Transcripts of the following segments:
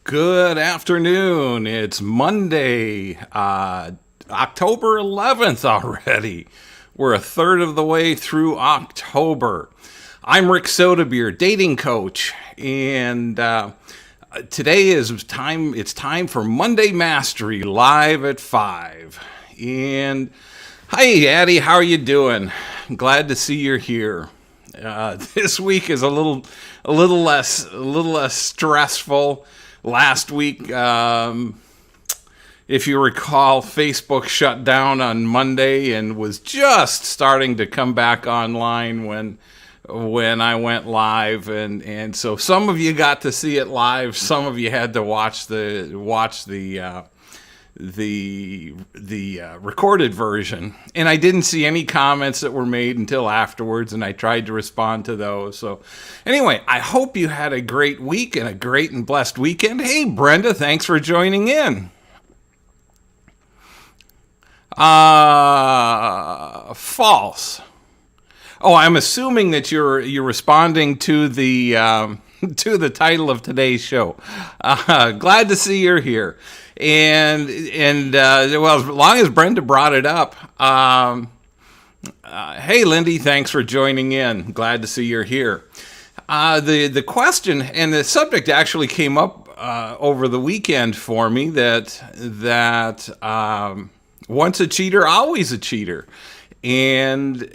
Good afternoon. It's Monday, October 11th already. We're a third of the way through October. I'm Rick Sodebeer, dating coach, and today is time. It's time for Monday Mastery live at 5. And hi, Addie, how are you doing? Glad to see you're here. This week is a little less stressful. Last week, if you recall, Facebook shut down on Monday and was just starting to come back online when I went live, and so some of you got to see it live, some of you had to watch the recorded version, and I didn't see any comments that were made until afterwards, and I tried to respond to those. So anyway, I hope you had a great week and a great and blessed weekend. Hey, Brenda, thanks for joining in. False. Oh, I'm assuming that you're responding to the to the title of today's show. Glad to see you're here. And well, as long as Brenda brought it up, hey, Lindy, thanks for joining in. Glad to see you're here. The question and the subject actually came up over the weekend for me that once a cheater, always a cheater. And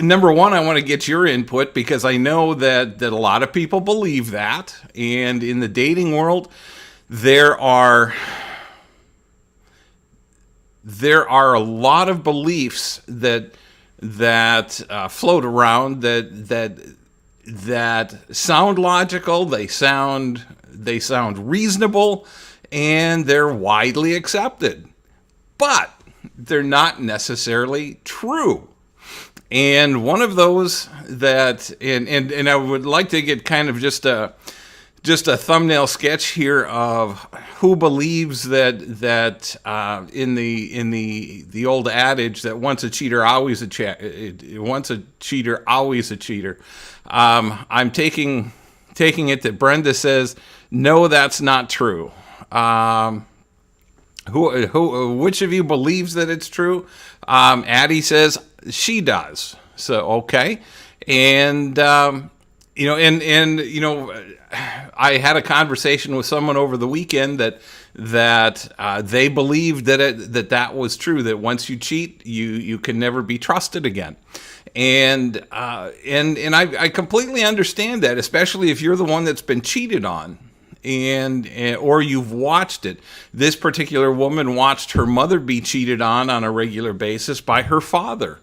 number one, I want to get your input because I know that a lot of people believe that. And in the dating world, there are a lot of beliefs that float around that sound logical, they sound reasonable, and they're widely accepted, but they're not necessarily true. And one of those that and I would like to get kind of just a thumbnail sketch here of who believes that in the old adage that once a cheater, always a cheater. I'm taking it that Brenda says, no, that's not true. Which of you believes that it's true? Addie says she does. So, okay. And, I had a conversation with someone over the weekend that they believed that was true, that once you cheat, you can never be trusted again. And I completely understand that, especially if you're the one that's been cheated on. Or you've watched it. This particular woman watched her mother be cheated on a regular basis by her father.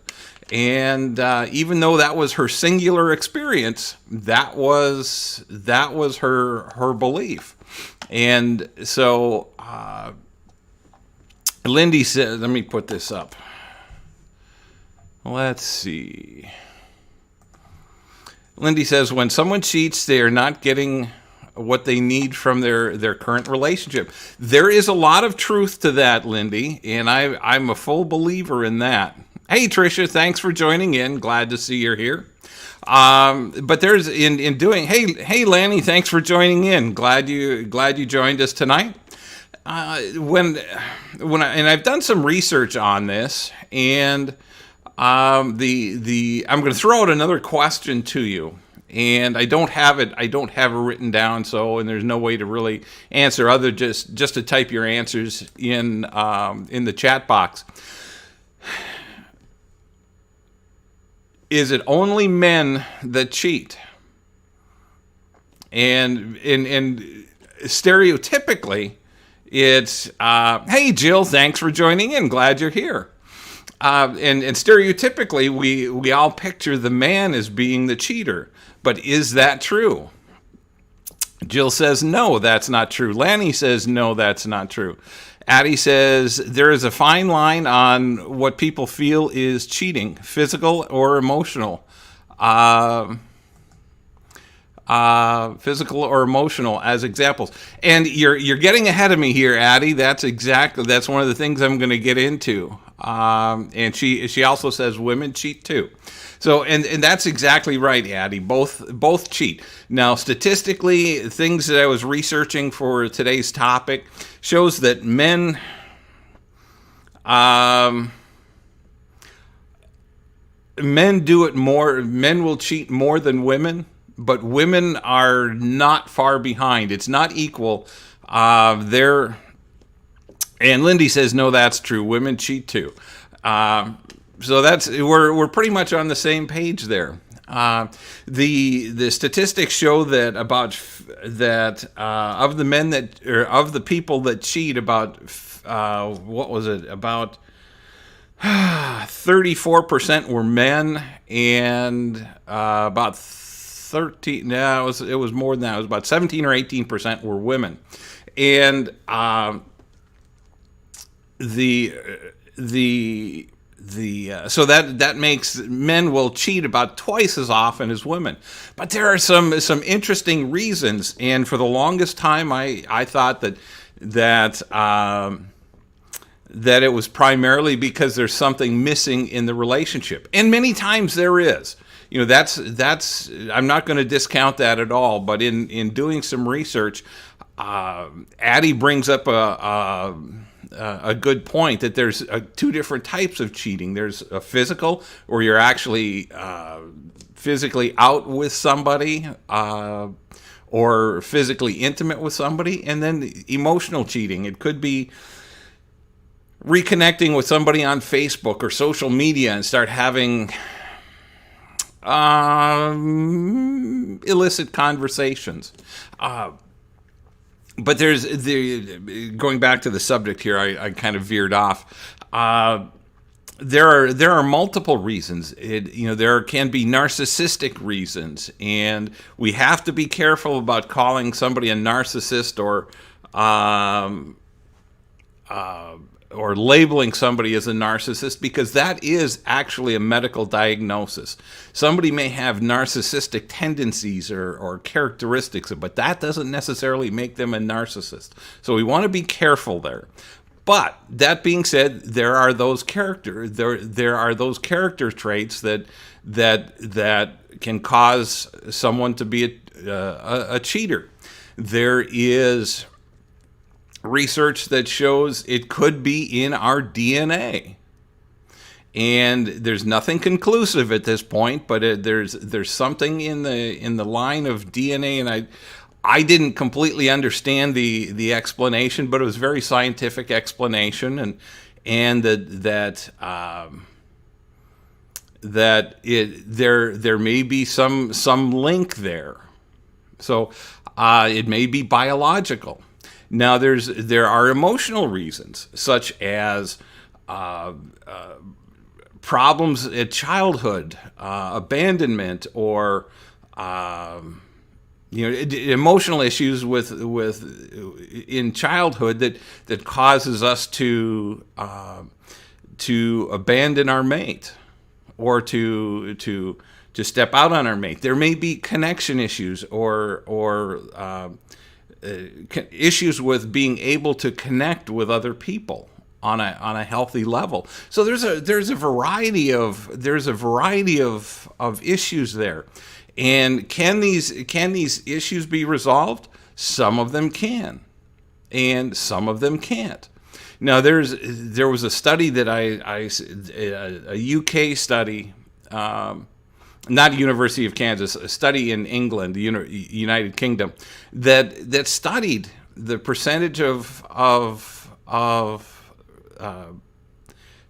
And even though that was her singular experience, that was her belief. And so Lindy says, let me put this up. Let's see. Lindy says, when someone cheats, they are not getting what they need from their current relationship. There is a lot of truth to that, Lindy, and I'm a full believer in that. Hey, Tricia, thanks for joining in. Glad to see you're here. But there's in doing. Hey, Lanny, thanks for joining in. Glad you joined us tonight. When I've done some research on this, and I'm going to throw out another question to you. And I don't have it written down, and there's no way to really answer other just to type your answers in the chat box. Is it only men that cheat? And stereotypically, it's hey, Jill, thanks for joining in. Glad you're here. And stereotypically, we all picture the man as being the cheater. But is that true? Jill says, no, that's not true. Lanny says, no, that's not true. Addie says, there is a fine line on what people feel is cheating, physical or emotional. physical or emotional, as examples. And you're getting ahead of me here, Addie. That's one of the things I'm going to get into. And she also says women cheat too. So and that's exactly right, Addie. Both cheat. Now, statistically, things that I was researching for today's topic shows that men do it more. Men will cheat more than women, but women are not far behind. It's not equal. They're and Lindy says no, that's true. Women cheat too. So we're pretty much on the same page there. The statistics show that of the men of the people that cheat, about what was it, about 34% were men, and about 13. No, it was more than that. It was about 17 or 18% were women, and so that makes men will cheat about twice as often as women. But there are some interesting reasons, and for the longest time I thought that it was primarily because there's something missing in the relationship, and many times there is. That's I'm not going to discount that at all. But in doing some research, Addie brings up a good point, that there's two different types of cheating. There's a physical, where you're actually physically out with somebody, or physically intimate with somebody, and then emotional cheating. It could be reconnecting with somebody on Facebook or social media and start having illicit conversations. But going back to the subject here, I kind of veered off. There are multiple reasons. There can be narcissistic reasons, and we have to be careful about calling somebody a narcissist or labeling somebody as a narcissist, because that is actually a medical diagnosis. Somebody may have narcissistic tendencies or characteristics, but that doesn't necessarily make them a narcissist. So we want to be careful there. But that being said, there are those character traits that can cause someone to be a cheater. There is research that shows it could be in our DNA, and there's nothing conclusive at this point, but there's something in the line of DNA, and I didn't completely understand the explanation, but it was a very scientific explanation, and that there may be some link there. So it may be biological. Now, there are emotional reasons, such as problems at childhood, abandonment, or emotional issues with in childhood that causes us to abandon our mate, or to step out on our mate. There may be connection issues or issues with being able to connect with other people on a healthy level. So there's a variety of issues there. And can these issues be resolved? Some of them can, and some of them can't. Now, there was a study that a UK study, not University of Kansas, a study in England, the United Kingdom, that studied the percentage of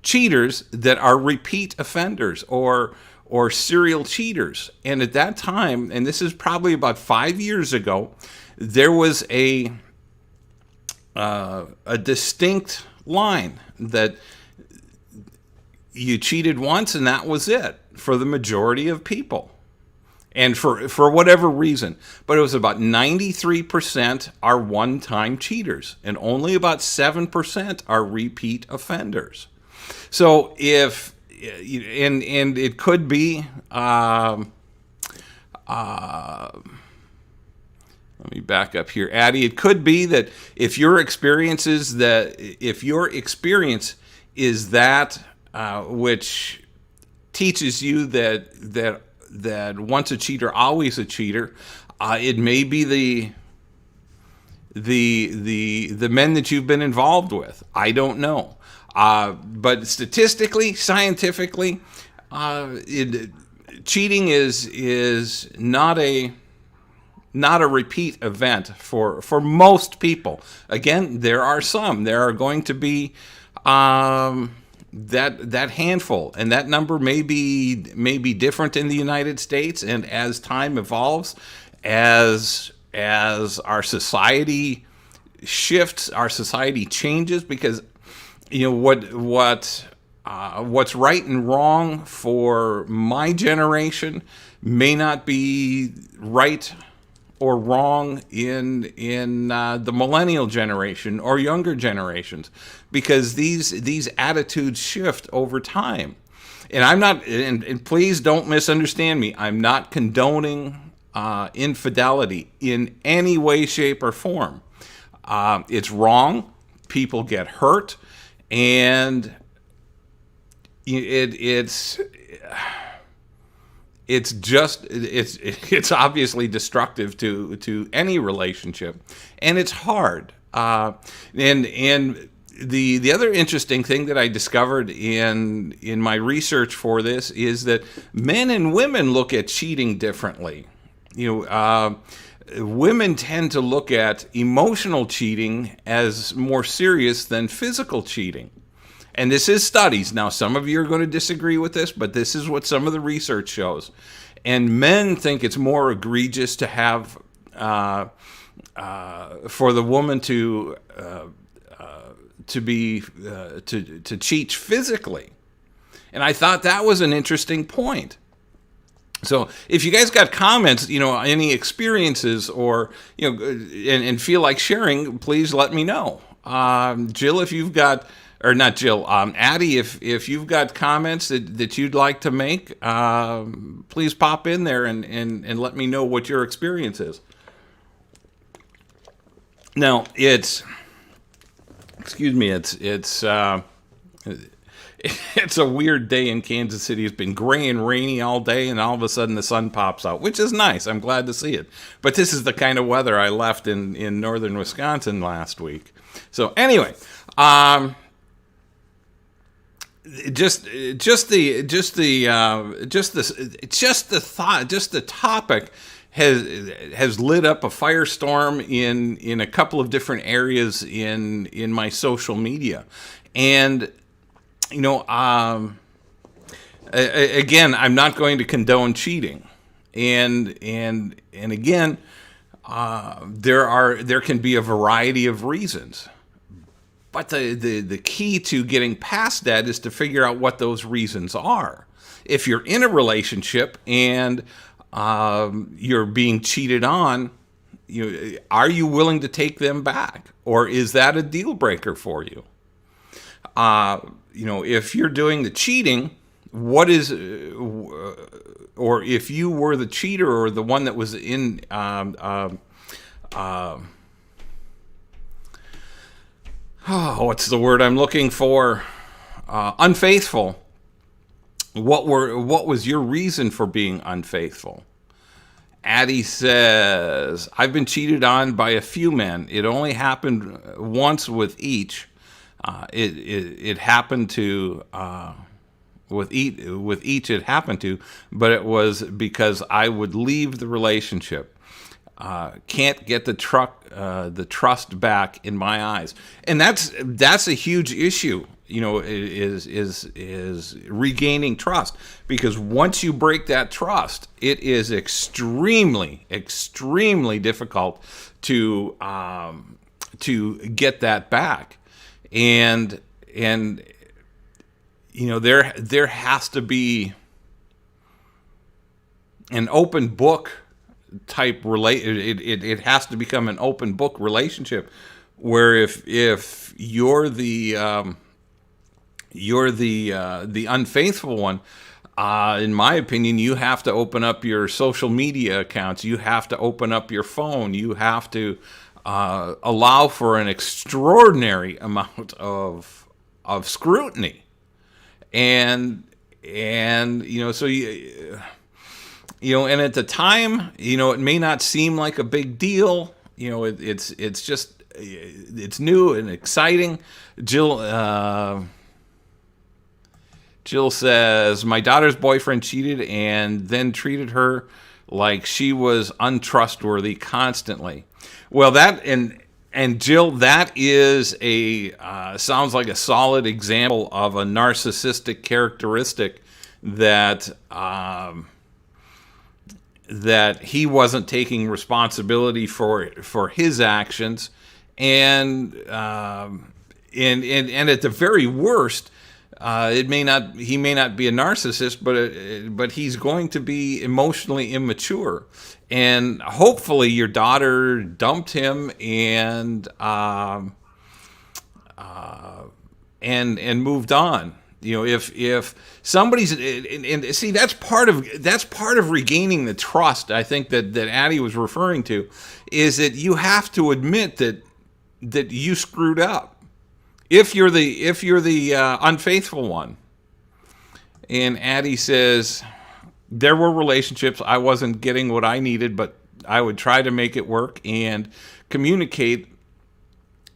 cheaters that are repeat offenders or serial cheaters. And at that time, and this is probably about 5 years ago, there was a distinct line that you cheated once and that was it for the majority of people, and for whatever reason. But it was about 93% are one-time cheaters, and only about 7% are repeat offenders. So if and it could be back up here, Addie. It could be that if your experience is that which teaches you that once a cheater, always a cheater, it may be the men that you've been involved with. I don't know, but statistically, scientifically, cheating is not a repeat event for most people. Again, there are some. There are going to be that handful, and that number may be different in the United States. And as time evolves, as our society shifts, our society changes, because what's right and wrong for my generation may not be right or wrong in the millennial generation or younger generations, because these attitudes shift over time. And I'm not, and please don't misunderstand me, I'm not condoning infidelity in any way, shape, or form. It's wrong. People get hurt, and it's obviously destructive to any relationship, and it's hard. And the other interesting thing that I discovered in my research for this is that men and women look at cheating differently. Women tend to look at emotional cheating as more serious than physical cheating. And this is studies. Now, some of you are going to disagree with this, but this is what some of the research shows. And men think it's more egregious to have, for the woman to cheat physically. And I thought that was an interesting point. So if you guys got comments, any experiences, or, and feel like sharing, please let me know. Jill, if you've got, or not Jill, Addie, if you've got comments that you'd like to make, please pop in there and let me know what your experience is. Now, it's a weird day in Kansas City. It's been gray and rainy all day, and all of a sudden the sun pops out, which is nice. I'm glad to see it. But this is the kind of weather I left in northern Wisconsin last week. So anyway, the topic has lit up a firestorm in a couple of different areas in my social media. And again, I'm not going to condone cheating, and again, there can be a variety of reasons, but the key to getting past that is to figure out what those reasons are. If you're in a relationship and you're being cheated on, are you willing to take them back, or is that a deal breaker for you? If you're doing the cheating, or if you were the cheater or the one that was in, what's the word I'm looking for? Unfaithful. What was your reason for being unfaithful? Addie says, I've been cheated on by a few men. It only happened once with each. It happened to with each it happened to, but it was because I would leave the relationship. Can't get the trust back in my eyes, and that's a huge issue. Is regaining trust, because once you break that trust, it is extremely difficult to get that back. And there has to be an open book type it has to become an open book relationship, where if you're the unfaithful one, In my opinion, you have to open up your social media accounts. You have to open up your phone. You have to allow for an extraordinary amount of scrutiny, and so and at the time, it may not seem like a big deal. It's just it's new and exciting. Jill says, my daughter's boyfriend cheated and then treated her like she was untrustworthy constantly. Well, and Jill, that is sounds like a solid example of a narcissistic characteristic that that he wasn't taking responsibility for his actions, and at the very worst, he may not be a narcissist, but he's going to be emotionally immature, and hopefully your daughter dumped him and moved on. If somebody's, and see, that's part of regaining the trust. I think that Addie was referring to, is that you have to admit that you screwed up. If you're the unfaithful one. And Addie says, there were relationships I wasn't getting what I needed, but I would try to make it work and communicate.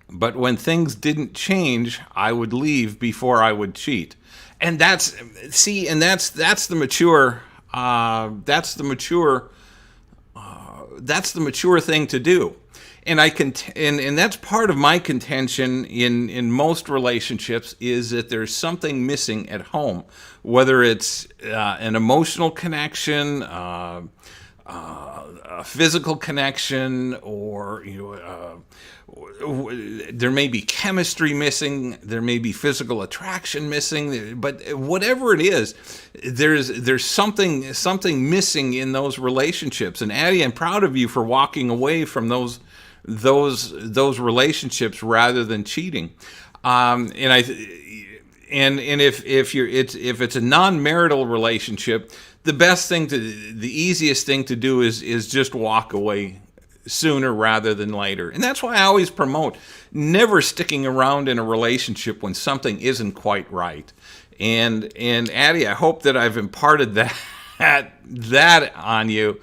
But when things didn't change, I would leave before I would cheat. And that's the mature thing to do. And and that's part of my contention in most relationships, is that there's something missing at home, whether it's an emotional connection, a physical connection, or there may be chemistry missing, there may be physical attraction missing, but whatever it is, there's something missing in those relationships. And Addie, I'm proud of you for walking away from those relationships rather than cheating. And if it's a non-marital relationship, the easiest thing to do is just walk away sooner rather than later. And that's why I always promote never sticking around in a relationship when something isn't quite right. And Addie, I hope that I've imparted that on you.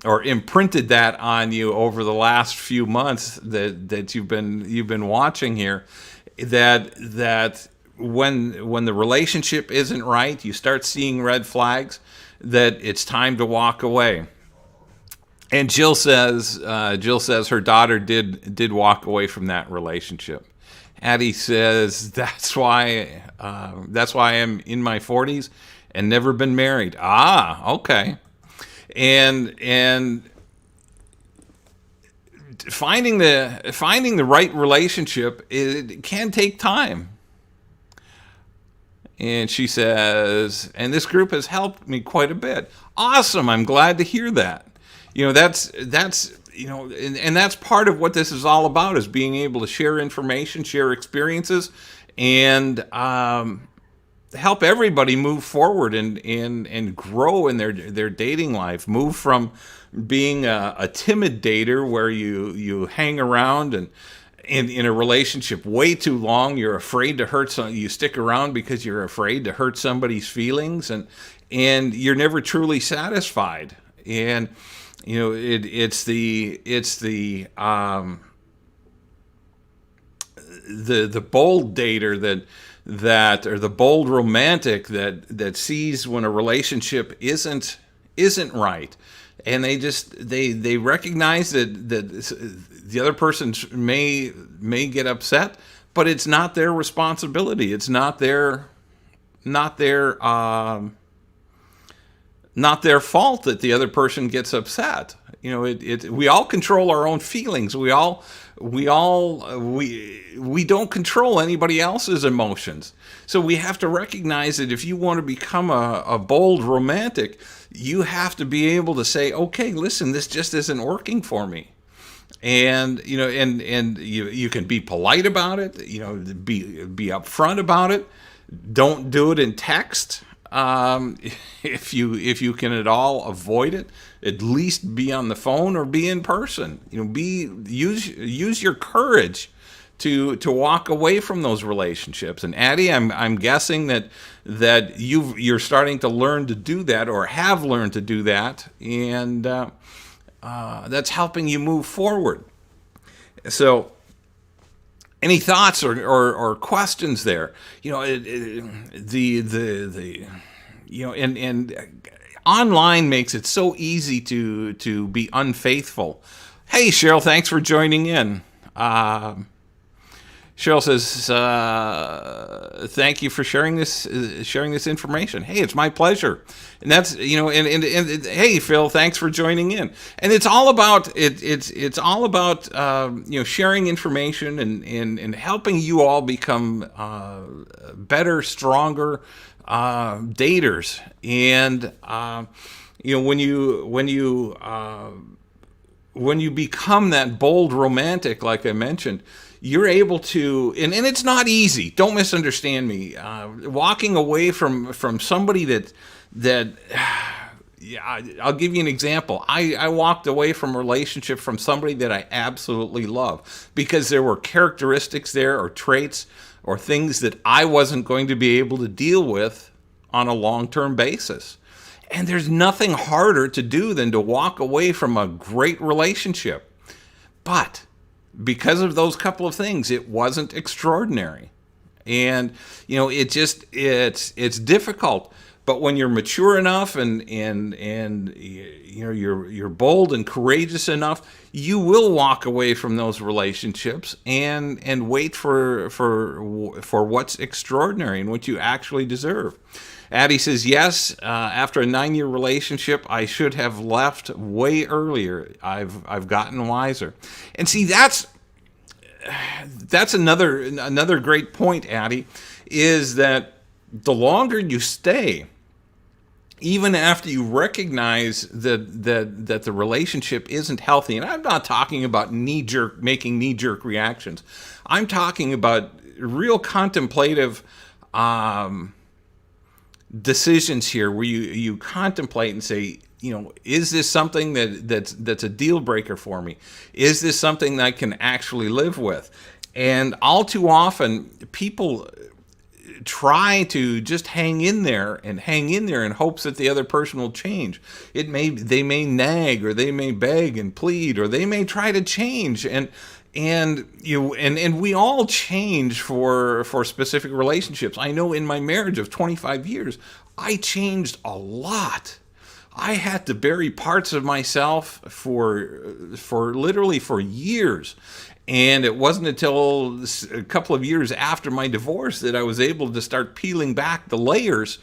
Or imprinted that on you over the last few months that you've been watching here, that when the relationship isn't right, you start seeing red flags, that it's time to walk away. And Jill says her daughter did walk away from that relationship. Addie says that's why I'm in my 40s and never been married. Okay. And finding the right relationship, it can take time. And she says, and this group has helped me quite a bit. Awesome. I'm glad to hear that. That's and that's part of what this is all about, is being able to share information, share experiences, and help everybody move forward and grow in their dating life. Move from being a timid dater where you hang around and in a relationship way too long. You're afraid to hurt you stick around because you're afraid to hurt somebody's feelings, and you're never truly satisfied. And it's the bold dater or the bold romantic that sees when a relationship isn't right, and they recognize that the other person may get upset, but it's not their responsibility. It's not their fault that the other person gets upset. We all control our own feelings. We don't control anybody else's emotions. So we have to recognize that if you want to become a bold romantic, you have to be able to say, okay, listen, this just isn't working for me. And you can be polite about it, be upfront about it. Don't do it in text. Um, if you can at all avoid it, at least be on the phone or be in person. Use your courage to walk away from those relationships. And Addie, I'm guessing that you're starting to learn to do that, or have learned to do that, and that's helping you move forward. So, any thoughts or questions there? And online makes it so easy to be unfaithful. Hey, Cheryl, thanks for joining in. Cheryl says, "Thank you for sharing this information." Hey, it's my pleasure. And that's and hey, Phil, thanks for joining in. And it's all about it's all about sharing information and helping you all become better, stronger daters. And when you become that bold romantic, like I mentioned, you're able to, and it's not easy. Don't misunderstand me. Walking away from somebody that yeah, I'll give you an example. I walked away from a relationship from somebody that I absolutely love because there were characteristics there or traits or things that I wasn't going to be able to deal with on a long-term basis. And there's nothing harder to do than to walk away from a great relationship. But because of those couple of things, it wasn't extraordinary. And it's difficult. But when you're mature enough and you're bold and courageous enough, you will walk away from those relationships and wait for what's extraordinary and what you actually deserve. Addie says, yes, after a 9-year relationship, I should have left way earlier. I've gotten wiser. And see, that's another great point, Addie, is that the longer you stay, even after you recognize that the relationship isn't healthy, and I'm not talking about making knee-jerk reactions. I'm talking about real contemplative decisions here, where you contemplate and say, is this something that's a deal breaker for me? Is this something that I can actually live with? And all too often, people try to just hang in there in hopes that the other person will change. They may nag, or they may beg and plead, or they may try to change, and we all change for specific relationships. I know in my marriage of 25 years, I changed a lot. I had to bury parts of myself for literally for years. And it wasn't until a couple of years after my divorce that I was able to start peeling back the layers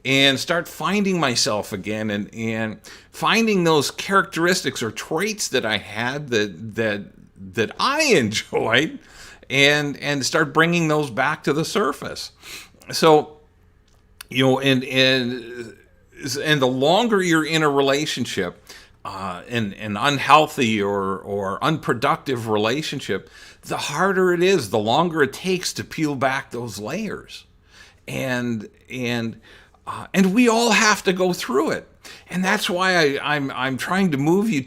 and start finding myself again, and finding those characteristics or traits that I had that I enjoyed, and start bringing those back to the surface. So, and the longer you're in a relationship, an unhealthy or unproductive relationship, the harder it is, the longer it takes to peel back those layers, and we all have to go through it. And that's why I'm trying to move you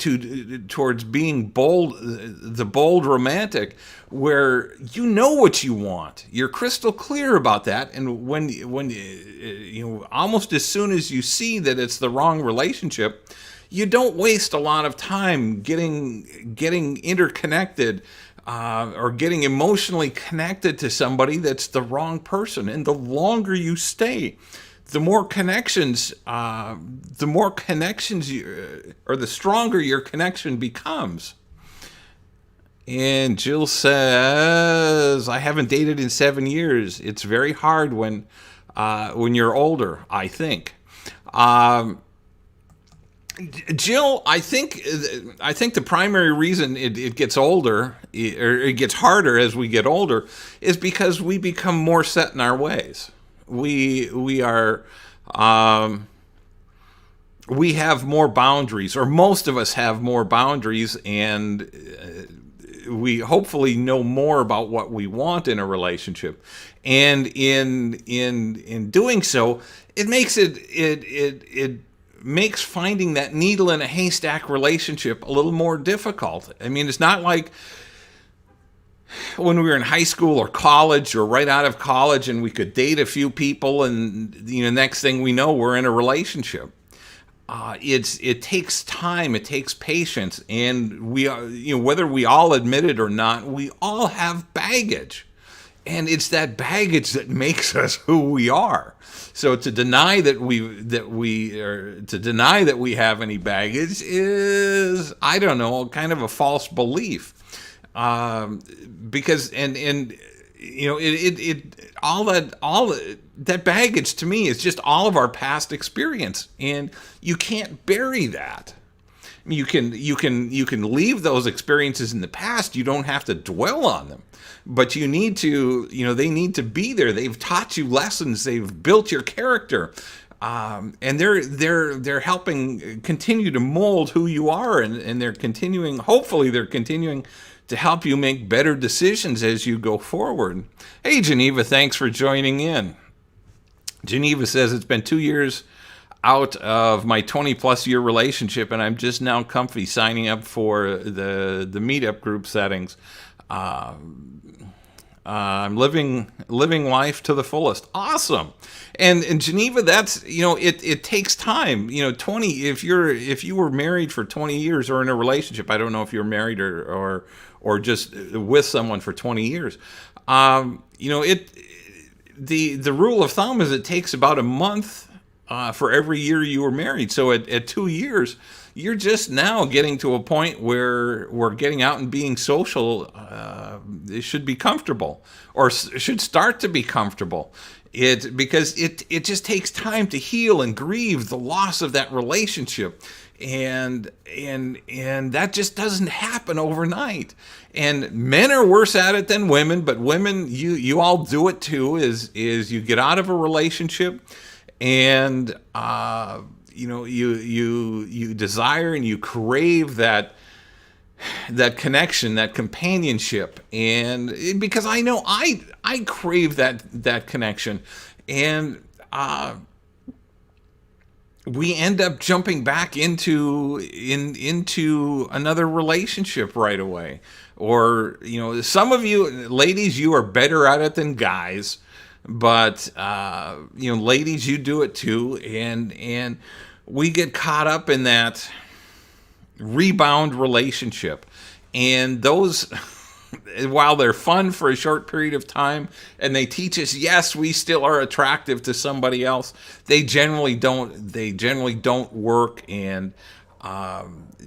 towards being bold, the bold romantic, where you know what you want. You're crystal clear about that. And when almost as soon as you see that it's the wrong relationship, you don't waste a lot of time getting interconnected or getting emotionally connected to somebody that's the wrong person. And the longer you stay, the more connections or the stronger your connection becomes. And Jill says, I haven't dated in 7 years. It's very hard when you're older, I think. Jill, I think the primary reason it gets older, or it gets harder as we get older, is because we become more set in our ways. We have more boundaries, or most of us have more boundaries, and we hopefully know more about what we want in a relationship, and in doing so, it makes finding that needle in a haystack relationship a little more difficult. I mean, it's not like when we were in high school or college or right out of college and we could date a few people and next thing we know we're in a relationship. It takes time, it takes patience, and we are, whether we all admit it or not, we all have baggage, and it's that baggage that makes us who we are. So to deny that we have any baggage is, I don't know, kind of a false belief, because all that baggage to me is just all of our past experience, and you can't bury that. I mean, you can leave those experiences in the past. You don't have to dwell on them, but you need to. They need to be there. They've taught you lessons. They've built your character, and they're helping continue to mold who you are, and they're continuing. Hopefully, they're continuing to help you make better decisions as you go forward. Hey, Geneva, thanks for joining in. Geneva says, it's been 2 years out of my 20-plus year relationship, and I'm just now comfy signing up for the meetup group settings. I'm living life to the fullest. Awesome. And Geneva, that's, it takes time. 20, if you were married for 20 years or in a relationship, I don't know if you're married or just with someone for 20 years. The rule of thumb is it takes about a month for every year you were married. So at 2 years, you're just now getting to a point where getting out and being social it should be comfortable, or should start to be comfortable. Because it just takes time to heal and grieve the loss of that relationship, and that just doesn't happen overnight. And men are worse at it than women, but women, you all do it too. Is you get out of a relationship, and you desire and you crave that connection, that companionship, and because I know I crave that connection, and we end up jumping back into another relationship right away. Or some of you ladies, you are better at it than guys, but ladies, you do it too, and we get caught up in that rebound relationship, and those while they're fun for a short period of time and they teach us, yes, we still are attractive to somebody else, they generally don't work, and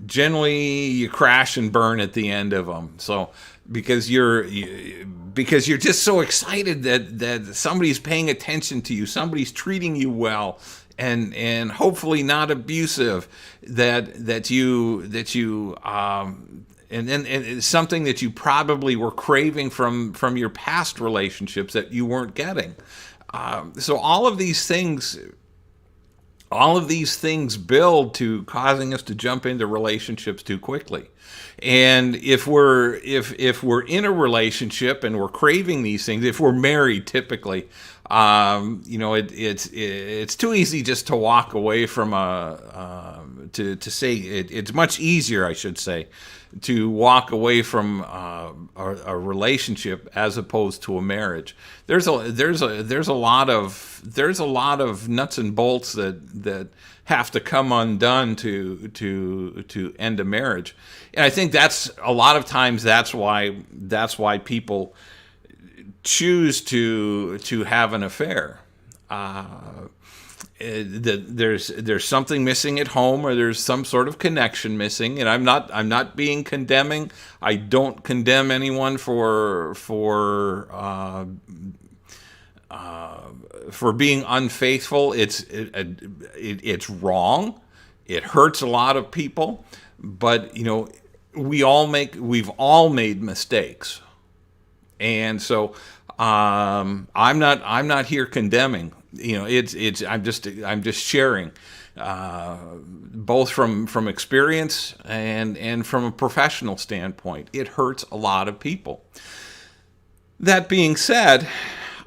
generally you crash and burn at the end of them. So because you're just so excited that somebody's paying attention to you, somebody's treating you well, and hopefully not abusive, that you and it's something that you probably were craving from your past relationships that you weren't getting. So all of these things build to causing us to jump into relationships too quickly. And if we're in a relationship and we're craving these things, if we're married, typically, it's too easy just to walk away from it's much easier, I should say, to walk away from a relationship as opposed to a marriage. There's a lot of nuts and bolts that have to come undone to end a marriage. And I think that's a lot of times that's why people choose to have an affair. There's something missing at home, or there's some sort of connection missing. And I'm not being condemning. I don't condemn anyone for being unfaithful. It's wrong. It hurts a lot of people, but we've all made mistakes, and so I'm not here condemning. I'm just sharing both from experience and from a professional standpoint. It hurts a lot of people. That being said,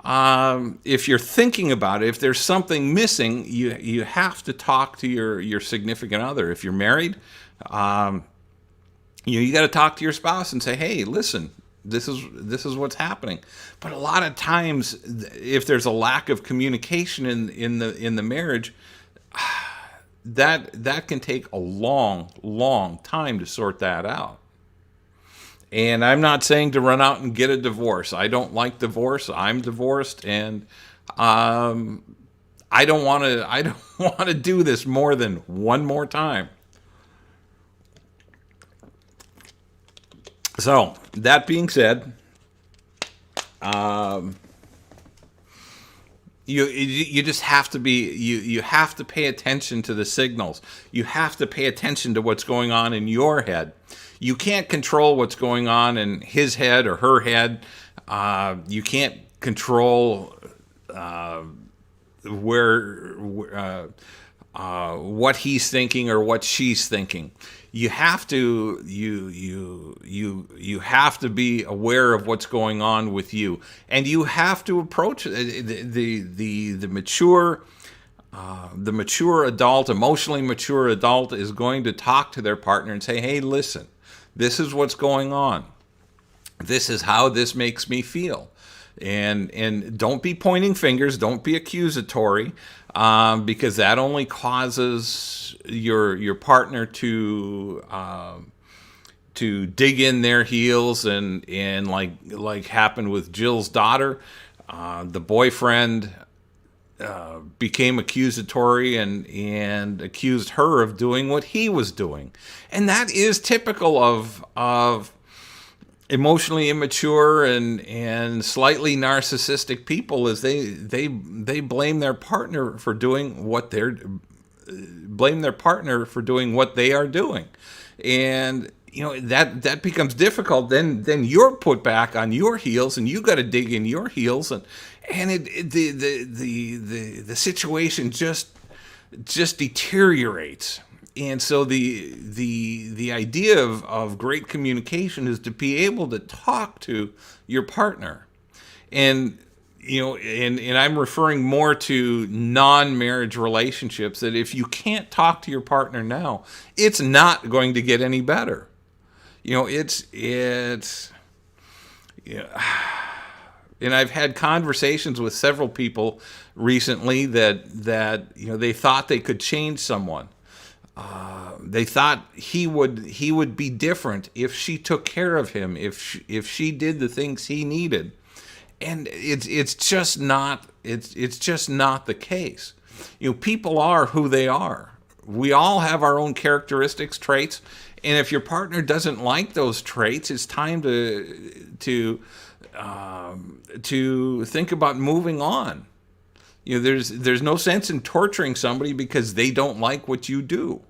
if you're thinking about it, if there's something missing, you have to talk to your significant other. If you're married, you got to talk to your spouse and say, "Hey, listen, this is what's happening." But a lot of times, if there's a lack of communication in the marriage, that can take a long time to sort that out. And I'm not saying to run out and get a divorce. I don't like divorce. I'm divorced, and I don't want to. I don't want to do this more than one more time. So that being said, you just have to be you have to pay attention to the signals. You have to pay attention to what's going on in your head. You can't control what's going on in his head or her head. You can't control what he's thinking or what she's thinking. You have to you have to be aware of what's going on with you, and you have to approach the mature adult, emotionally mature adult is going to talk to their partner and say, "Hey, listen, this is what's going on. This is how this makes me feel." And don't be pointing fingers. Don't be accusatory, because that only causes your partner to dig in their heels and like happened with Jill's daughter. The boyfriend became accusatory and accused her of doing what he was doing, and that is typical of emotionally immature and slightly narcissistic people. Is they blame their partner for doing what they are doing, and that becomes difficult. Then you're put back on your heels, and you got to dig in your heels, and the situation just deteriorates. And so the idea of great communication is to be able to talk to your partner, and and I'm referring more to non-marriage relationships. That if you can't talk to your partner now, it's not going to get any better. It's and I've had conversations with several people recently that they thought they could change someone. They thought he would be different if she took care of him, if she did the things he needed, and it's just not the case. People are who they are. We all have our own characteristics, traits, and if your partner doesn't like those traits, it's time to think about moving on. There's no sense in torturing somebody because they don't like what you do.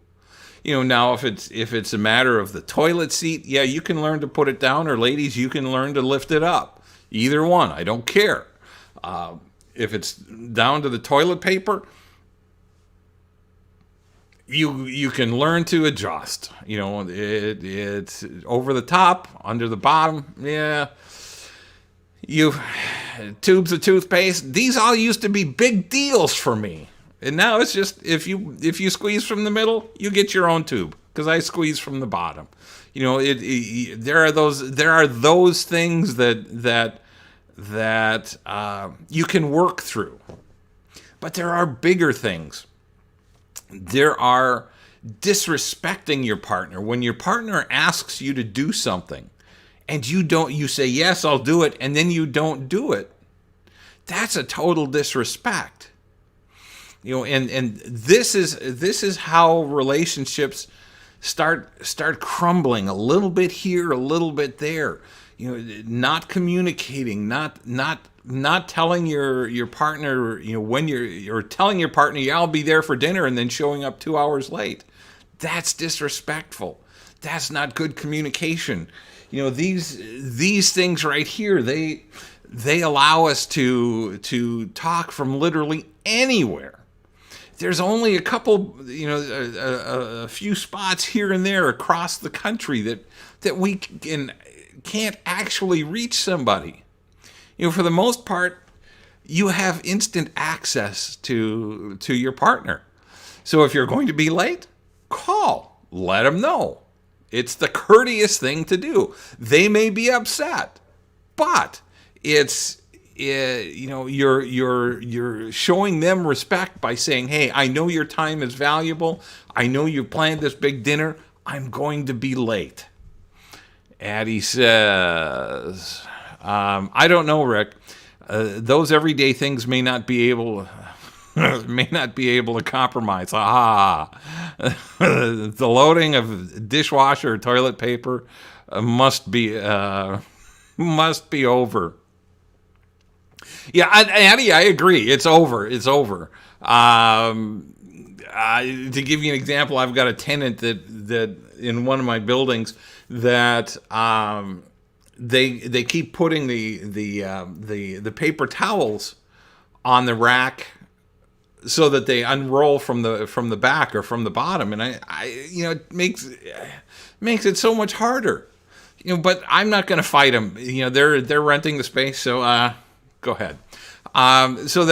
Now if it's a matter of the toilet seat, yeah, you can learn to put it down, or ladies, you can learn to lift it up. Either one, I don't care. If it's down to the toilet paper, you can learn to adjust. It's over the top, under the bottom, yeah. Tubes of toothpaste, these all used to be big deals for me. And now it's just, if you squeeze from the middle, you get your own tube, because I squeeze from the bottom. There are those things that you can work through. But there are bigger things. There are disrespecting your partner. When your partner asks you to do something, and you say, "Yes, I'll do it," and then you don't do it, that's a total disrespect. And this is how relationships start crumbling, a little bit here, a little bit there. Not communicating, not telling your partner, when you're telling your partner, "Yeah, I'll be there for dinner," and then showing up 2 hours late. That's disrespectful. That's not good communication. These things right here, they allow us to talk from literally anywhere. there's only a couple, a few spots here and there across the country that we can't actually reach somebody. For the most part, you have instant access to your partner. So if you're going to be late, call, let them know. It's the courteous thing to do. They may be upset, but it's you're showing them respect by saying, "Hey, I know your time is valuable. I know you planned this big dinner. I'm going to be late." Addie says, "I don't know, Rick. Those everyday things may not be able." May not be able to compromise. The loading of dishwasher or toilet paper must be over. Yeah, Addie, I agree. It's over. It's over. To give you an example, I've got a tenant that in one of my buildings that they keep putting the paper towels on the rack so that they unroll from the back or from the bottom, and I it makes it so much harder. But I'm not going to fight them. They're renting the space, so go ahead. So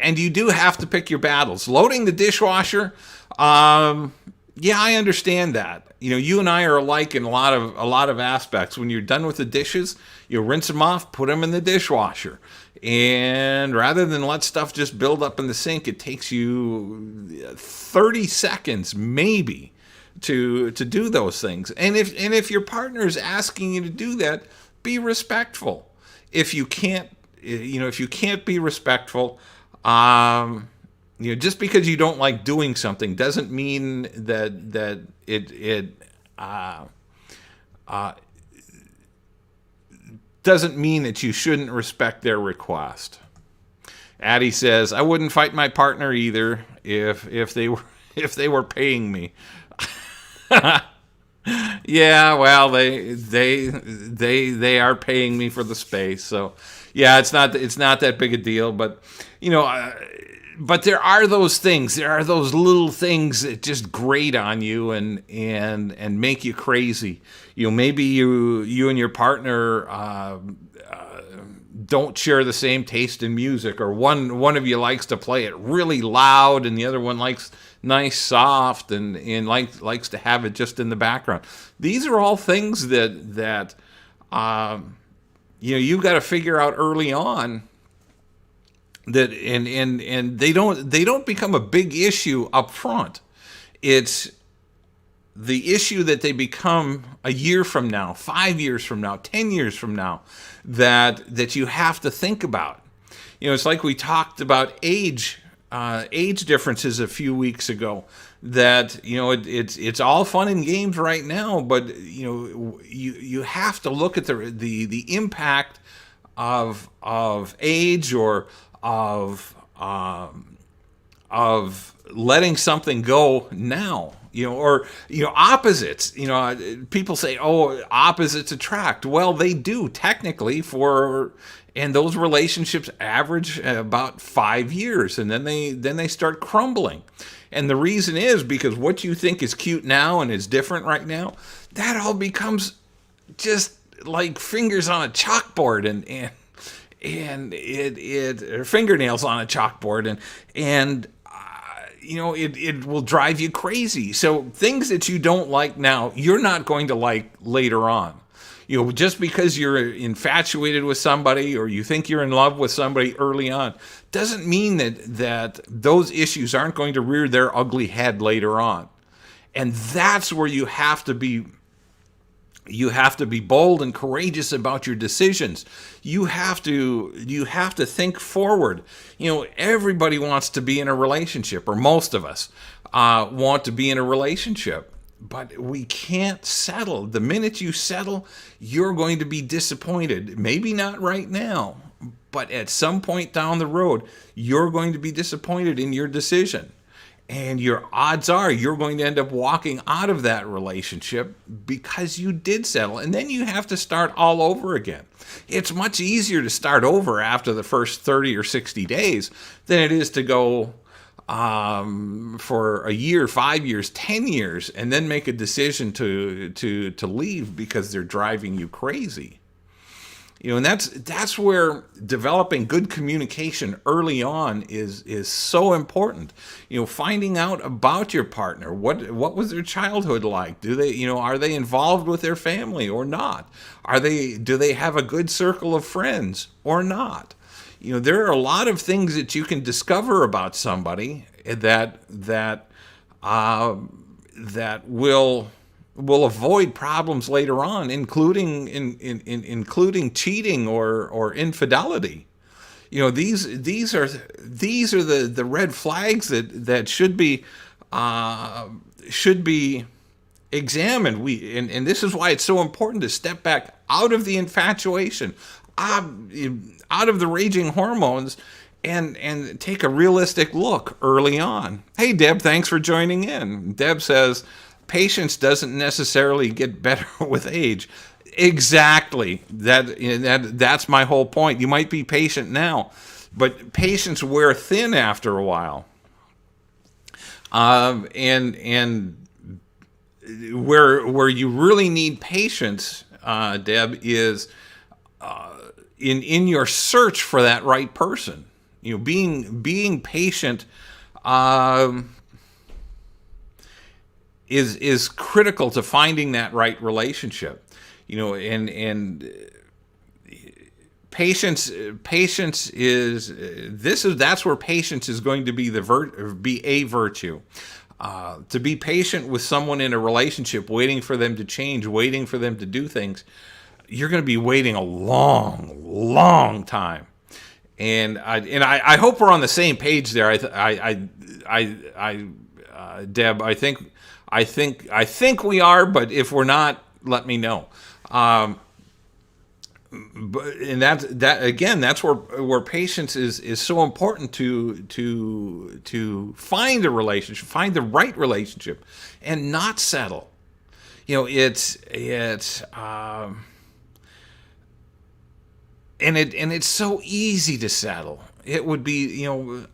and you do have to pick your battles. Loading the dishwasher, yeah, I understand that. You and I are alike in a lot of aspects. When you're done with the dishes, you rinse them off, put them in the dishwasher. And rather than let stuff just build up in the sink, it takes you 30 seconds maybe to do those things. And if your partner is asking you to do that, be respectful. If you can't be respectful, just because you don't like doing something doesn't mean that it doesn't mean that you shouldn't respect their request. Addie says, "I wouldn't fight my partner either if they were paying me." Yeah, well, they are paying me for the space, so yeah, it's not that big a deal, but but there are those things. There are those little things that just grate on you and make you crazy. Maybe you and your partner don't share the same taste in music, or one of you likes to play it really loud and the other one likes nice soft and likes to have it just in the background. These are all things that you've got to figure out early on. That and they don't become a big issue up front. It's the issue that they become a year from now, 5 years from now, 10 years from now, that you have to think about. It's like we talked about age differences a few weeks ago. That it's all fun and games right now, but you have to look at the impact of age or of letting something go now, or opposites. People say, "Oh, opposites attract." Well, they do technically, and those relationships average about 5 years, and then they start crumbling. And the reason is because what you think is cute now and is different right now, that all becomes just like fingers on a chalkboard and or fingernails on a chalkboard, and it will drive you crazy. So things that you don't like now, you're not going to like later on. Just because you're infatuated with somebody or you think you're in love with somebody early on, doesn't mean that those issues aren't going to rear their ugly head later on. And that's where you have to be bold and courageous about your decisions. You have to think forward. Everybody wants to be in a relationship, or most of us want to be in a relationship, but we can't settle. The minute you settle, you're going to be disappointed. Maybe not right now, but at some point down the road, you're going to be disappointed in your decision. And your odds are you're going to end up walking out of that relationship because you did settle. And then you have to start all over again. It's much easier to start over after the first 30 or 60 days than it is to go for a year, 5 years, 10 years, and then make a decision to leave because they're driving you crazy. And that's where developing good communication early on is so important. Finding out about your partner. What was their childhood like? Are they involved with their family or not? Do they have a good circle of friends or not? There are a lot of things that you can discover about somebody that will avoid problems later on, including cheating or infidelity. These are the red flags that should be examined. And this is why it's so important to step back out of the infatuation, out of the raging hormones, and take a realistic look early on. Hey, Deb, thanks for joining in. Deb says, patience doesn't necessarily get better with age. Exactly. That's my whole point. You might be patient now, but patience wear thin after a while. And where you really need patience, Deb, is in your search for that right person. Being patient is critical to finding that right relationship. And patience that's where patience is going to be a virtue. To be patient with someone in a relationship, waiting for them to change, waiting for them to do things, you're going to be waiting a long, long time. And I hope we're on the same page there. Deb, I think we are, but if we're not, let me know. But that's where patience is so important to find a relationship, find the right relationship, and not settle. And it's so easy to settle. It would be,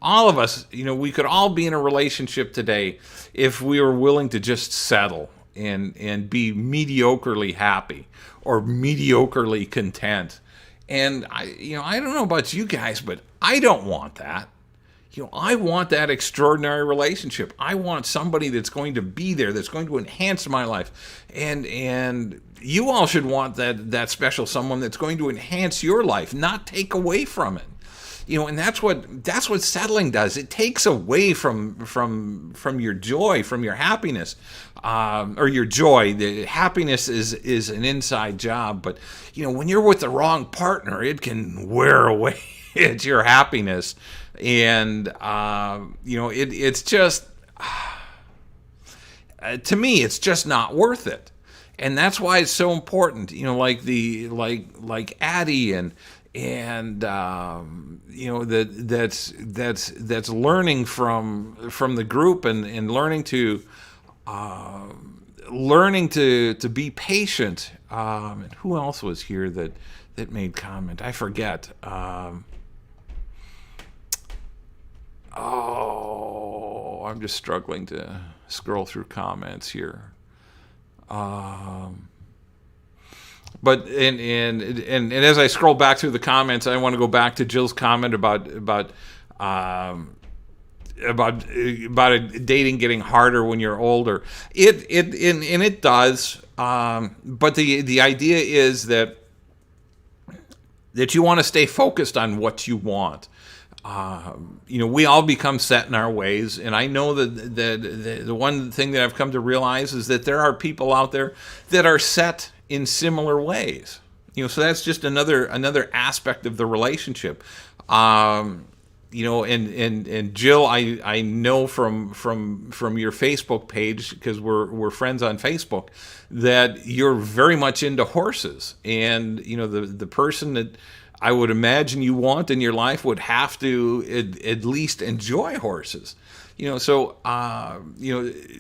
all of us, we could all be in a relationship today if we were willing to just settle and be mediocrely happy or mediocrely content. And I don't know about you guys, but I don't want that. I want that extraordinary relationship. I want somebody that's going to be there, that's going to enhance my life. And you all should want that special someone that's going to enhance your life, not take away from it. And that's what settling does. It takes away from your joy, from your happiness, or your joy. The happiness is an inside job, but when you're with the wrong partner, it can wear away at your happiness. And it's just to me, it's just not worth it. And that's why it's so important. Like Addie and that's learning from the group and learning to be patient. And who else was here that made comment? I forget. I'm just struggling to scroll through comments here. But as I scroll back through the comments, I want to go back to Jill's comment about dating getting harder when you're older. It does. But the idea is that you want to stay focused on what you want. We all become set in our ways, and I know that the one thing that I've come to realize is that there are people out there that are set in similar ways. So that's just another aspect of the relationship. And Jill, I know from your Facebook page, because we're friends on Facebook, that you're very much into horses, and the person that I would imagine you want in your life would have to at least enjoy horses.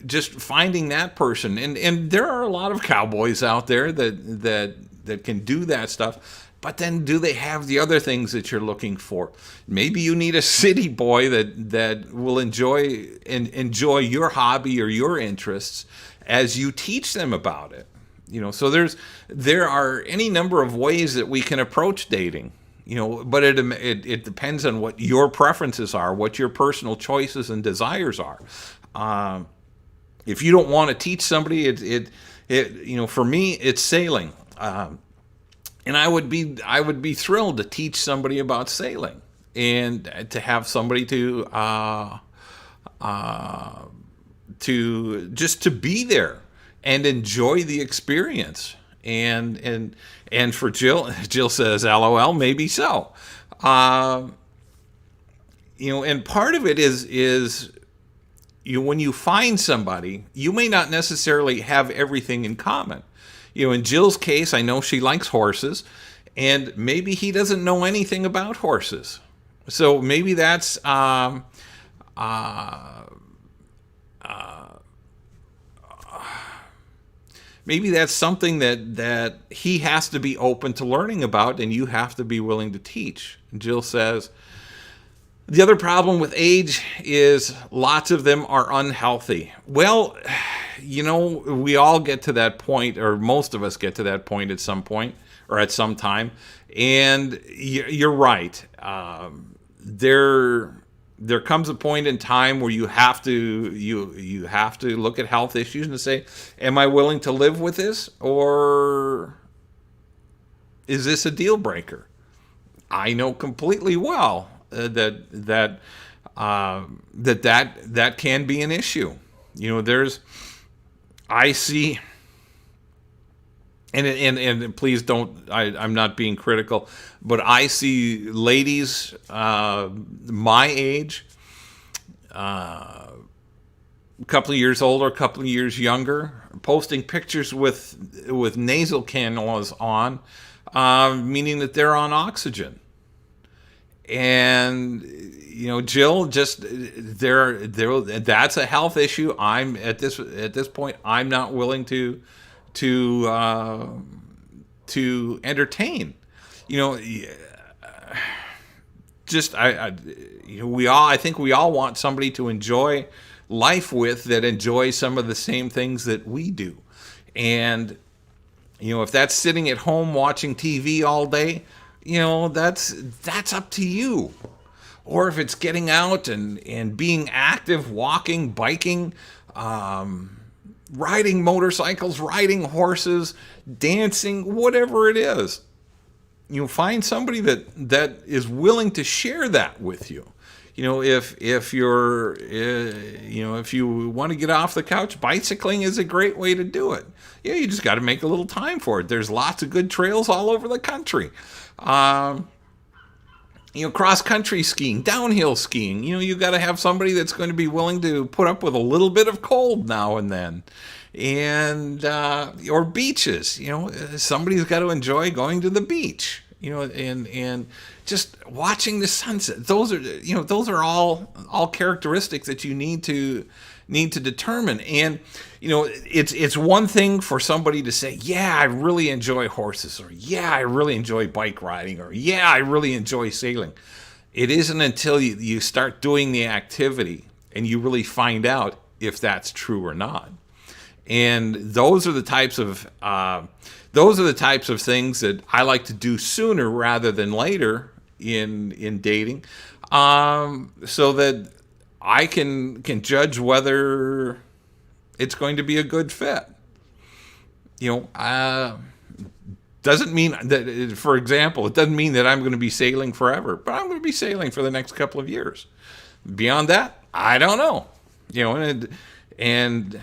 Just finding that person, and there are a lot of cowboys out there that can do that stuff. But then do they have the other things that you're looking for? Maybe you need a city boy that will enjoy your hobby or your interests as you teach them about it. So there are any number of ways that we can approach dating. But it depends on what your preferences are, what your personal choices and desires are. If you don't want to teach somebody, for me, it's sailing. And I would be thrilled to teach somebody about sailing and to have somebody to just to be there and enjoy the experience. And for Jill says, LOL, maybe so. And part of it is when you find somebody, you may not necessarily have everything in common. In Jill's case, I know she likes horses, and maybe he doesn't know anything about horses. So maybe that's something that he has to be open to learning about, and you have to be willing to teach. And Jill says, the other problem with age is lots of them are unhealthy. Well, we all get to that point, or most of us get to that point at some point or at some time. And you're right. There comes a point in time where you have to look at health issues and say, am I willing to live with this, or is this a deal breaker? I know completely well that can be an issue. I see, and please don't, I'm not being critical, but I see ladies my age, a couple of years older, a couple of years younger, posting pictures with nasal cannulas on, meaning that they're on oxygen. And Jill, just there that's a health issue. I'm at this point, I'm not willing to entertain. I think we all want somebody to enjoy life with, that enjoys some of the same things that we do. And if that's sitting at home watching TV all day, that's up to you. Or if it's getting out and being active, walking, biking, riding motorcycles, riding horses, dancing, whatever it is, find somebody that is willing to share that with you. If you want to get off the couch, bicycling is a great way to do it. You just got to make a little time for it. There's lots of good trails all over the country. Cross-country skiing, downhill skiing, you got to have somebody that's going to be willing to put up with a little bit of cold now and then. And, or beaches, somebody's got to enjoy going to the beach, and just watching the sunset. Those are all characteristics that you need to determine. And, it's one thing for somebody to say, yeah, I really enjoy horses, or yeah, I really enjoy bike riding, or yeah, I really enjoy sailing. It isn't until you start doing the activity and you really find out if that's true or not. And those are the types of things that I like to do sooner rather than later in dating, so that I can judge whether it's going to be a good fit. Doesn't mean that, for example, it doesn't mean that I'm going to be sailing forever, but I'm going to be sailing for the next couple of years. Beyond that, I don't know. And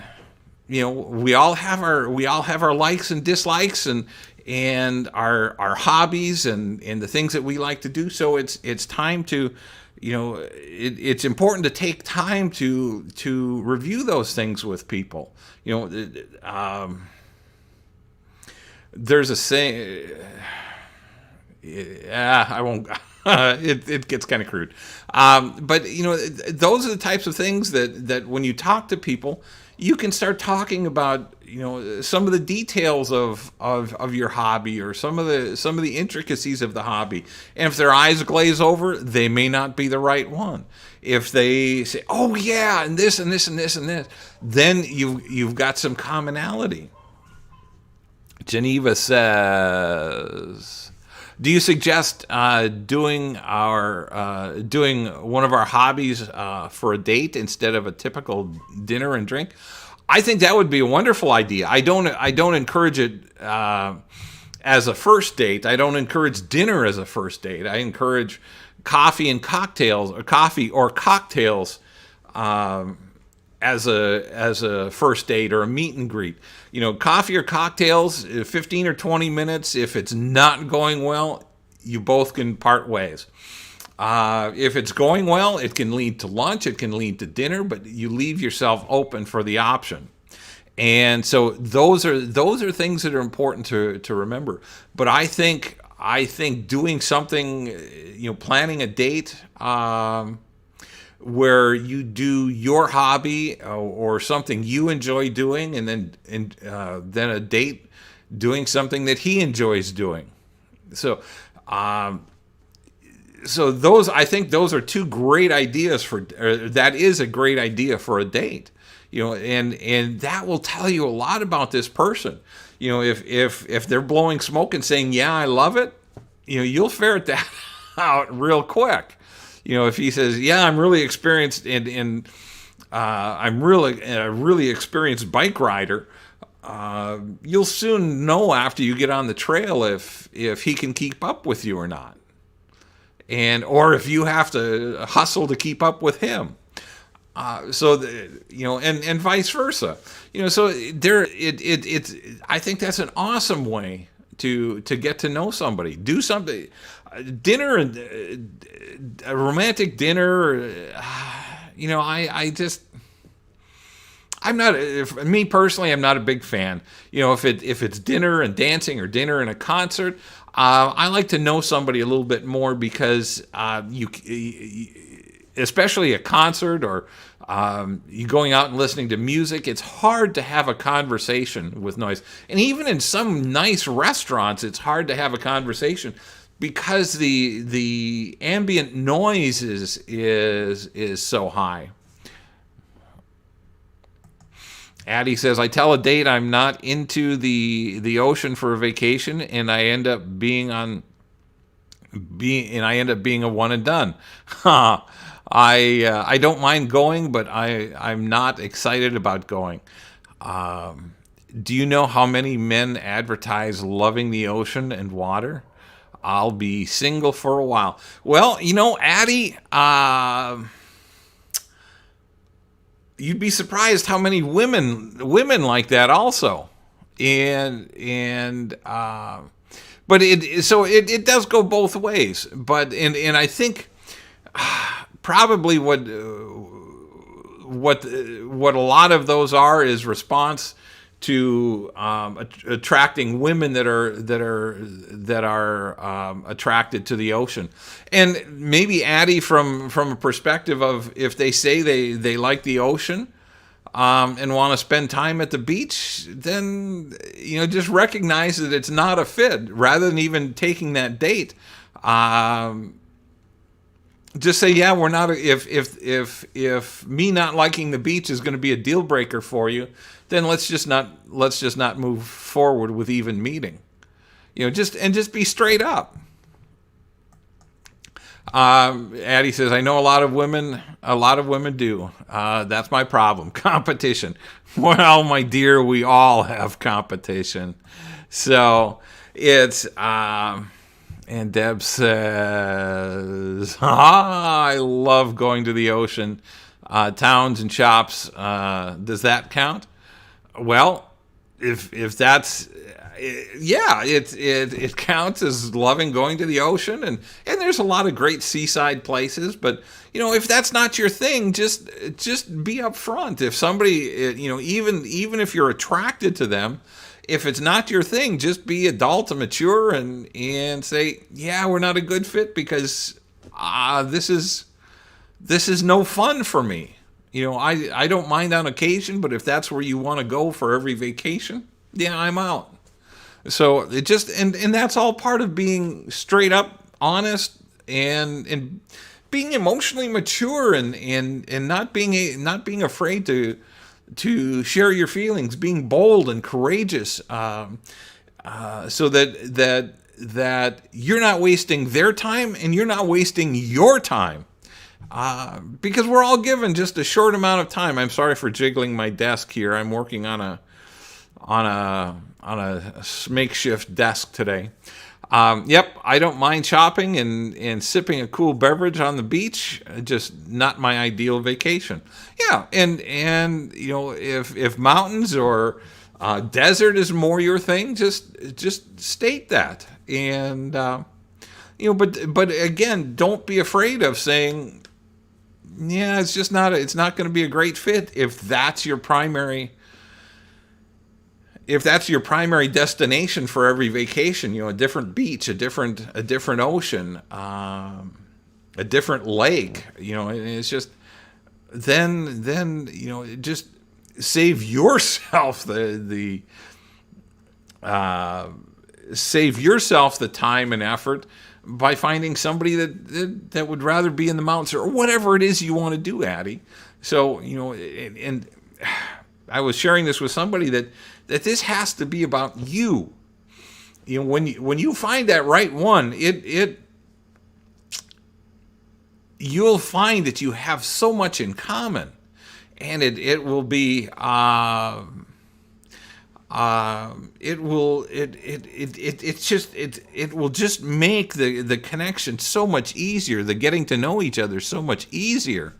we all have our likes and dislikes and our hobbies and the things that we like to do. So it's time to, it's important to take time to review those things with people. There's a saying, I won't, it gets kind of crude. But those are the types of things that when you talk to people, you can start talking about, some of the details of your hobby, or some of the intricacies of the hobby. And if their eyes glaze over, they may not be the right one. If they say, "Oh yeah," and this and this and this and this, then you've got some commonality. Geneva says, "Do you suggest doing one of our hobbies for a date instead of a typical dinner and drink?" I think that would be a wonderful idea. I don't encourage it as a first date. I don't encourage dinner as a first date. I encourage coffee and cocktails, or coffee or cocktails as a first date or a meet and greet. Coffee or cocktails, 15 or 20 minutes. If it's not going well, you both can part ways. If it's going well, it can lead to lunch, it can lead to dinner, but you leave yourself open for the option. And so those are things that are important to remember. But I think doing something, planning a date where you do your hobby or something you enjoy doing, and then a date doing something that he enjoys doing. So I think those are two great ideas that is a great idea for a date, and that will tell you a lot about this person. If they're blowing smoke and saying, "Yeah, I love it," you'll ferret that out real quick. If he says, "Yeah, I'm really experienced and I'm really a really experienced bike rider," you'll soon know after you get on the trail if he can keep up with you or not. Or if you have to hustle to keep up with him, and vice versa. So it's. I think that's an awesome way to get to know somebody. Do something, dinner, a romantic dinner. I'm not. Me personally, I'm not a big fan. If it's dinner and dancing, or dinner and a concert. I like to know somebody a little bit more, because especially a concert, or you going out and listening to music, it's hard to have a conversation with noise. And even in some nice restaurants, it's hard to have a conversation because the ambient noise is so high. Addie says, "I tell a date I'm not into the ocean for a vacation, and I end up being a one and done." I don't mind going, but I'm not excited about going. Do you know how many men advertise loving the ocean and water? I'll be single for a while. Well, Addie, you'd be surprised how many women like that also, but it does go both ways. But and I think probably what a lot of those is response to attracting women that are attracted to the ocean. And maybe Addie, from a perspective of, if they say they like the ocean and want to spend time at the beach, then just recognize that it's not a fit. Rather than even taking that date, just say, "Yeah, we're not. If me not liking the beach is going to be a deal breaker for you, then let's just not move forward with even meeting." Just be straight up. Addie says, "I know a lot of women do. That's my problem. Competition." Well, my dear, we all have competition. So it's, and Deb says, "I love going to the ocean. Towns and shops. Does that count?" Well, if that's, yeah, it counts as loving going to the ocean, and there's a lot of great seaside places. But if that's not your thing, just be upfront. If somebody, even if you're attracted to them, if it's not your thing, just be adult and mature and say, "Yeah, we're not a good fit because this is no fun for me." I don't mind on occasion, but if that's where you want to go for every vacation, yeah, I'm out. So it just and that's all part of being straight up honest and being emotionally mature and not being afraid to share your feelings, being bold and courageous, so that you're not wasting their time and you're not wasting your time. Because we're all given just a short amount of time. I'm sorry for jiggling my desk here. I'm working on a makeshift desk today. Yep, I don't mind shopping and sipping a cool beverage on the beach. Just not my ideal vacation. Yeah, and if mountains or desert is more your thing, just state that. And but again, don't be afraid of saying, yeah, it's not going to be a great fit if that's your primary destination for every vacation. A different beach, a different ocean, a different lake. It's just then just save yourself the time and effort by finding somebody that would rather be in the mountains or whatever it is you want to do, Addie. So, and I was sharing this with somebody that this has to be about you. When you find that right one, you'll find that you have so much in common, and it will be it will just make the connection so much easier, the getting to know each other so much easier.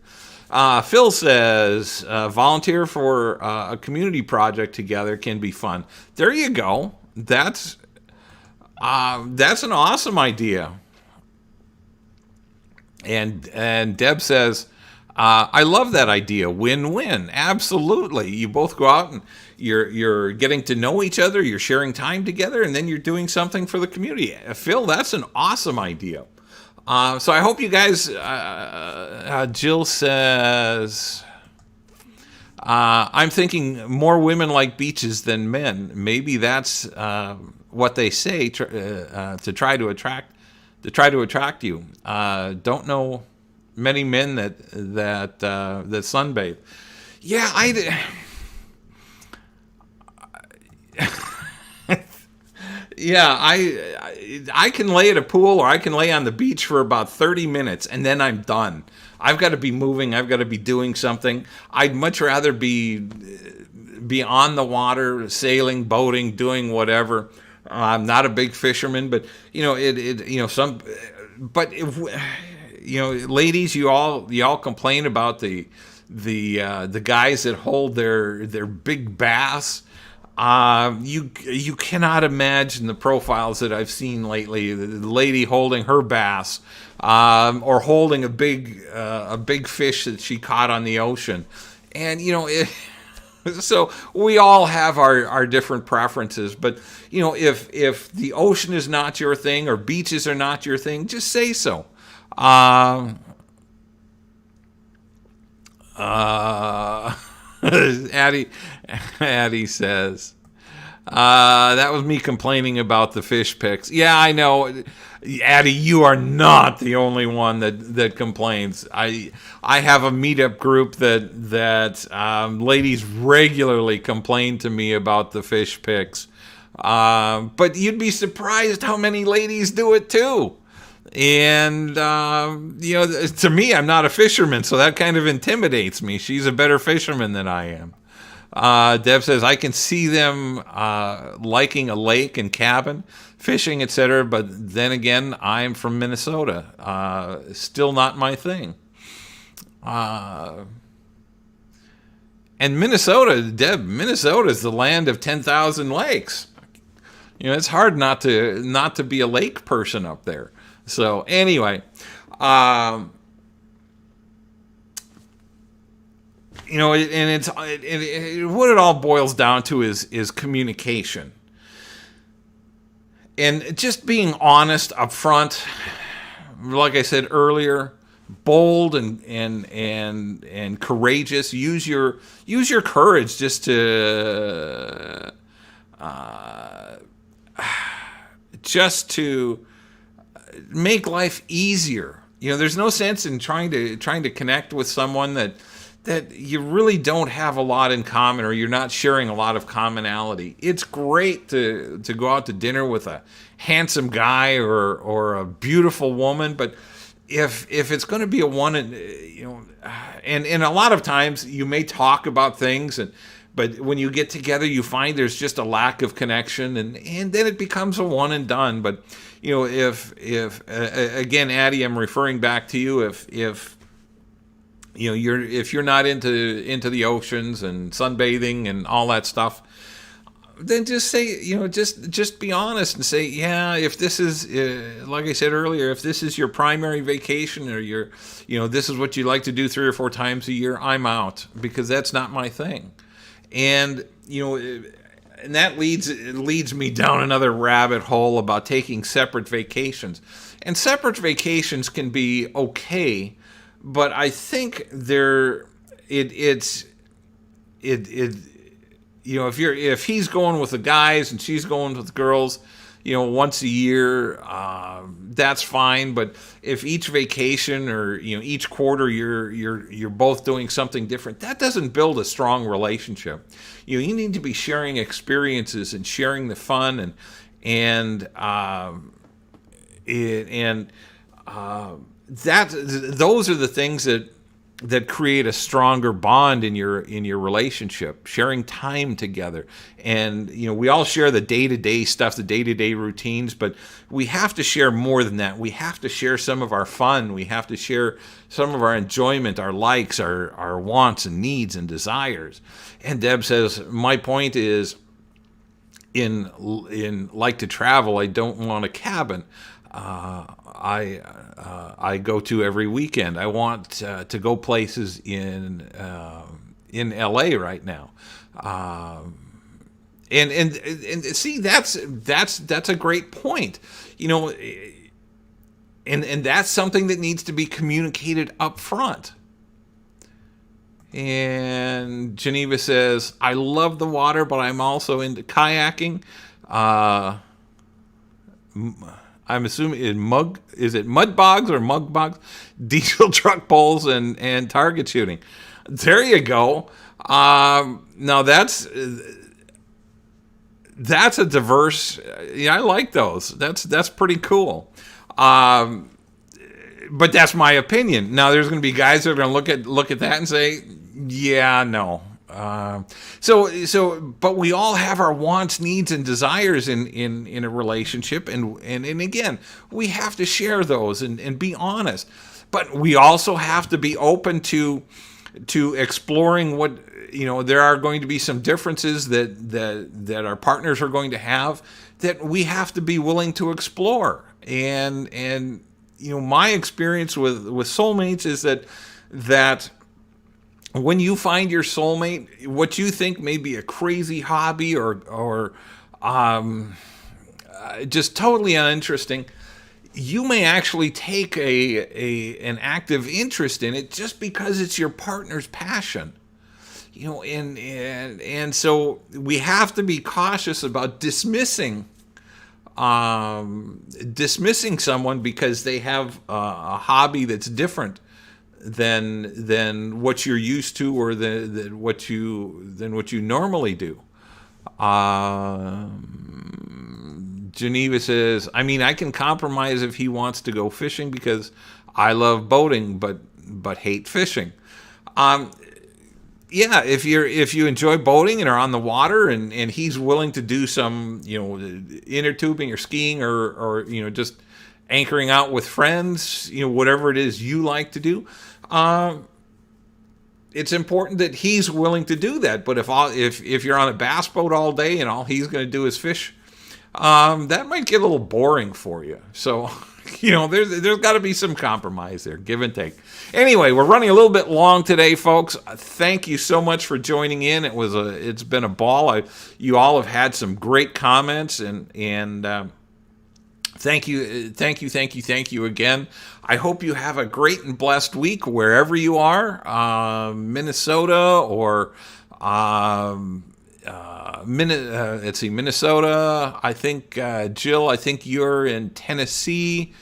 Phil says, volunteer for a community project together can be fun. There you go. That's an awesome idea. And Deb says, I love that idea. Win-win. Absolutely. You both go out and you're getting to know each other, you're sharing time together, and then you're doing something for the community. Phil, that's an awesome idea. So I hope you guys, Jill says, I'm thinking more women like beaches than men. Maybe that's what they say to try to attract you. Don't know many men that sunbathe. Yeah, yeah, I can lay at a pool or I can lay on the beach for about 30 minutes and then I'm done. I've got to be moving. I've got to be doing something. I'd much rather be on the water, sailing, boating, doing whatever. I'm not a big fisherman, but ladies, you all complain about the guys that hold their big bass. You cannot imagine the profiles that I've seen lately. The lady holding her bass, or holding a big fish that she caught on the ocean, and so we all have our different preferences. But if the ocean is not your thing or beaches are not your thing, just say so. Addie says, that was me complaining about the fish pics. Yeah, I know. Addie, you are not the only one that complains. I have a meetup group that ladies regularly complain to me about the fish pics. But you'd be surprised how many ladies do it too. And, to me, I'm not a fisherman, so that kind of intimidates me. She's a better fisherman than I am. Deb says, I can see them liking a lake and cabin, fishing, etc. But then again, I'm from Minnesota. Still not my thing. And Minnesota is the land of 10,000 lakes. It's hard not to be a lake person up there. So anyway, what it all boils down to is communication, and just being honest up front. Like I said earlier, bold and courageous. Use your courage just to make life easier. There's no sense in trying to connect with someone that you really don't have a lot in common, or you're not sharing a lot of commonality. It's great to go out to dinner with a handsome guy or a beautiful woman, but if it's going to be a one, and a lot of times you may talk about things, but when you get together, you find there's just a lack of connection, and then it becomes a one and done. But if again, Addie, I'm referring back to you. If you're not into the oceans and sunbathing and all that stuff, then just say, just be honest and say, yeah, if this is, like I said earlier, if this is your primary vacation, or this is what you like to do 3 or 4 times a year, I'm out, because that's not my thing. And, and that leads me down another rabbit hole about taking separate vacations. And separate vacations can be okay, but I think if he's going with the guys and she's going with the girls, once a year, that's fine. But if each vacation or each quarter you're both doing something different, that doesn't build a strong relationship. You need to be sharing experiences and sharing the fun, those are the things that create a stronger bond in your relationship, sharing time together. And we all share the day-to-day stuff, the day-to-day routines, but we have to share more than that. We have to share some of our fun. We have to share some of our enjoyment, our likes, our wants and needs and desires. And Deb says, my point is, in like to travel, I don't want a cabin. I go to every weekend. I want to go places in LA right now, and see, that's a great point, and that's something that needs to be communicated up front. And Geneva says, I love the water, but I'm also into kayaking. I'm assuming is it mud bogs or mug bogs, diesel truck pulls, and target shooting. There you go. Now that's a diverse. I like those. That's pretty cool. But that's my opinion. Now there's going to be guys that are going to look at that and say, yeah, no. But we all have our wants, needs, and desires in a relationship, and again, we have to share those and be honest. But we also have to be open to exploring what there are going to be some differences that our partners are going to have that we have to be willing to explore. And my experience with soulmates is that when you find your soulmate, what you think may be a crazy hobby or just totally uninteresting, you may actually take an active interest in it just because it's your partner's passion. And so we have to be cautious about dismissing someone because they have a hobby that's different than what you're used to, or than what you normally do. Geneva says, I mean, I can compromise if he wants to go fishing because I love boating, but hate fishing. Yeah, if you enjoy boating and are on the water, and he's willing to do some inner tubing or skiing or just anchoring out with friends, whatever it is you like to do, it's important that he's willing to do that. But if you're on a bass boat all day and all he's going to do is fish, that might get a little boring for you. So, there's got to be some compromise there, give and take. Anyway, we're running a little bit long today, folks. Thank you so much for joining in. It's been a ball. You all have had some great comments, and Thank you, thank you again. I hope you have a great and blessed week wherever you are, Minnesota or let's see, Minnesota. I think Jill. I think you're in Tennessee,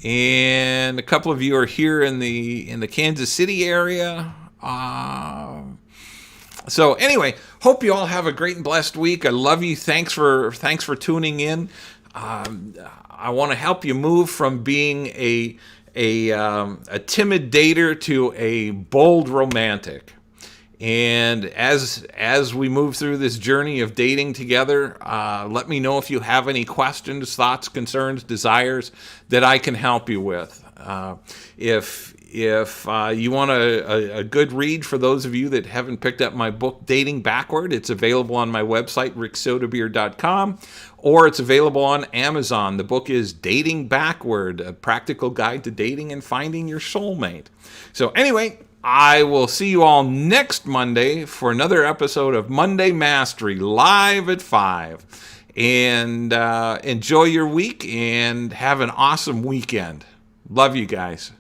and a couple of you are here in the Kansas City area. So anyway, hope you all have a great and blessed week. I love you. Thanks for tuning in. I want to help you move from being a timid dater to a bold romantic. And as we move through this journey of dating together, let me know if you have any questions, thoughts, concerns, desires that I can help you with. If you want a good read, for those of you that haven't picked up my book, Dating Backward, it's available on my website, ricksoderbeer.com, or it's available on Amazon. The book is Dating Backward, a practical guide to dating and finding your soulmate. So anyway, I will see you all next Monday for another episode of Monday Mastery, live at 5. And enjoy your week and have an awesome weekend. Love you guys.